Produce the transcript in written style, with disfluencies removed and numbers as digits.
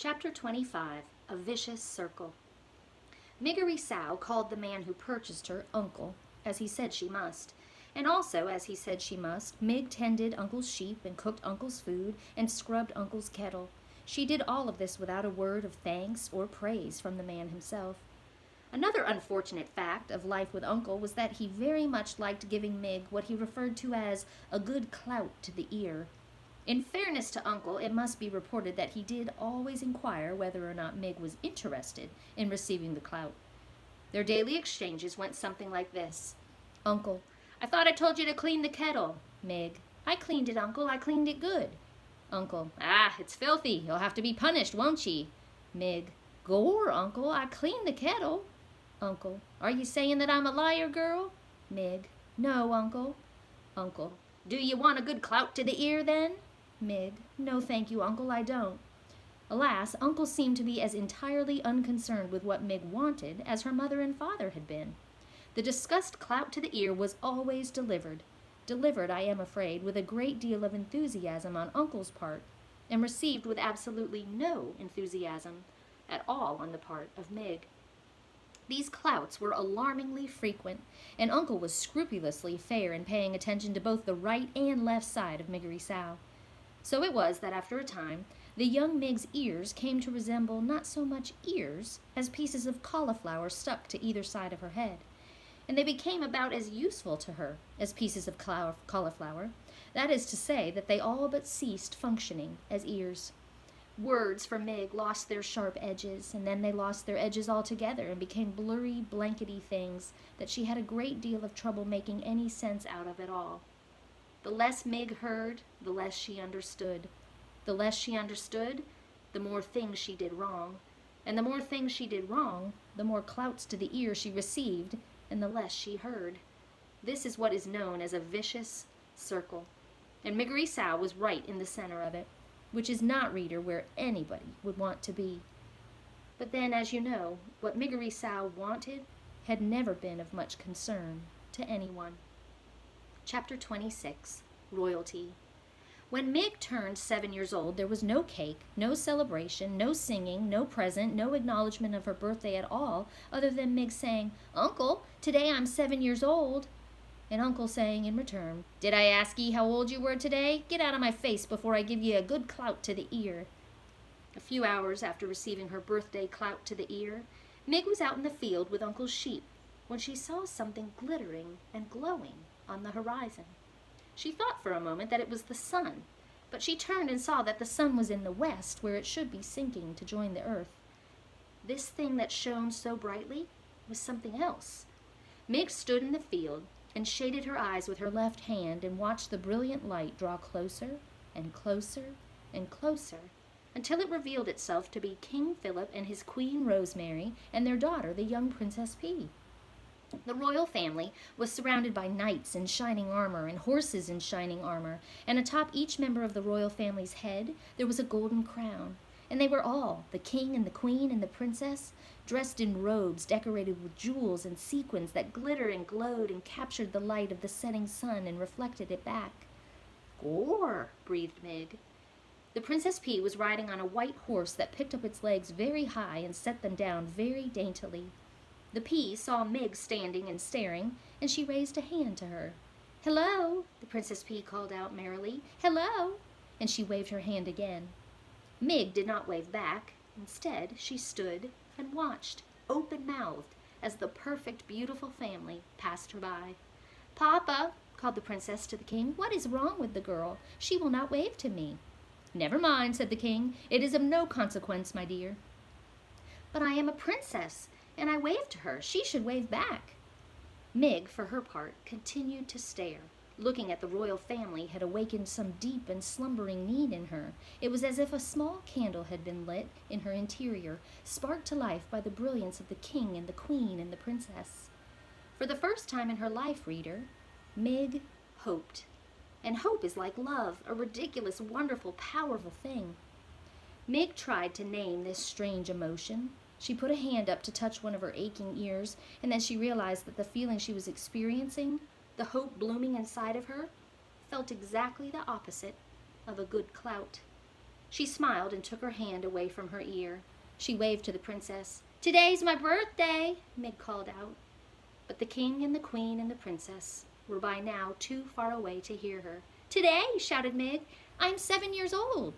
Chapter 25, A Vicious Circle. Miggery Sow called the man who purchased her Uncle, as he said she must. And also, as he said she must, Mig tended Uncle's sheep and cooked Uncle's food and scrubbed Uncle's kettle. She did all of this without a word of thanks or praise from the man himself. Another unfortunate fact of life with Uncle was that he very much liked giving Mig what he referred to as a good clout to the ear. In fairness to Uncle, it must be reported that he did always inquire whether or not Mig was interested in receiving the clout. Their daily exchanges went something like this. Uncle: I thought I told you to clean the kettle. Mig: I cleaned it, Uncle. I cleaned it good. Uncle: Ah, it's filthy. You'll have to be punished, won't ye? Mig: Gore, Uncle. I cleaned the kettle. Uncle: Are you saying that I'm a liar, girl? Mig: No, Uncle. Uncle: Do you want a good clout to the ear, then? Mig: No, thank you, Uncle, I don't. Alas, Uncle seemed to be as entirely unconcerned with what Mig wanted as her mother and father had been. The discussed clout to the ear was always delivered, I am afraid, with a great deal of enthusiasm on Uncle's part, and received with absolutely no enthusiasm at all on the part of Mig. These clouts were alarmingly frequent, and Uncle was scrupulously fair in paying attention to both the right and left side of Miggery Sow. So it was that after a time, the young Mig's ears came to resemble not so much ears as pieces of cauliflower stuck to either side of her head, and they became about as useful to her as pieces of cauliflower. That is to say, that they all but ceased functioning as ears. Words for Mig lost their sharp edges, and then they lost their edges altogether and became blurry, blankety things that she had a great deal of trouble making any sense out of at all. The less Mig heard, the less she understood. The less she understood, the more things she did wrong. And the more things she did wrong, the more clouts to the ear she received, and the less she heard. This is what is known as a vicious circle. And Miggery Sow was right in the center of it, which is not, reader, where anybody would want to be. But then, as you know, what Miggery Sow wanted had never been of much concern to anyone. Chapter 26, Royalty. When Mig turned 7 years old, there was no cake, no celebration, no singing, no present, no acknowledgement of her birthday at all, other than Mig saying, Uncle, today I'm 7 years old. And Uncle saying in return, Did I ask ye how old you were today? Get out of my face before I give ye a good clout to the ear. A few hours after receiving her birthday clout to the ear, Mig was out in the field with Uncle's sheep when she saw something glittering and glowing on the horizon. She thought for a moment that it was the sun, but she turned and saw that the sun was in the west, where it should be sinking to join the earth. This thing that shone so brightly was something else. Mig stood in the field and shaded her eyes with her left hand and watched the brilliant light draw closer and closer and closer until it revealed itself to be King Philip and his Queen Rosemary and their daughter, the young Princess P. The royal family was surrounded by knights in shining armor and horses in shining armor, and atop each member of the royal family's head there was a golden crown, and they were all, the king and the queen and the princess, dressed in robes decorated with jewels and sequins that glittered and glowed and captured the light of the setting sun and reflected it back. Gore, breathed Mig. The Princess P was riding on a white horse that picked up its legs very high and set them down very daintily. The P saw Mig standing and staring, and she raised a hand to her. Hello, the Princess P called out merrily. Hello, and she waved her hand again. Mig did not wave back. Instead, she stood and watched, open-mouthed, as the perfect, beautiful family passed her by. Papa, called the princess to the king, what is wrong with the girl? She will not wave to me. Never mind, said the king. It is of no consequence, my dear. But I am a princess, and I waved to her. She should wave back. Mig, for her part, continued to stare. Looking at the royal family had awakened some deep and slumbering need in her. It was as if a small candle had been lit in her interior, sparked to life by the brilliance of the king and the queen and the princess. For the first time in her life, reader, Mig hoped. And hope is like love, a ridiculous, wonderful, powerful thing. Mig tried to name this strange emotion. She put a hand up to touch one of her aching ears, and then she realized that the feeling she was experiencing, the hope blooming inside of her, felt exactly the opposite of a good clout. She smiled and took her hand away from her ear. She waved to the princess. "Today's my birthday," Mig called out. But the king and the queen and the princess were by now too far away to hear her. "Today," shouted Mig. "I'm 7 years old."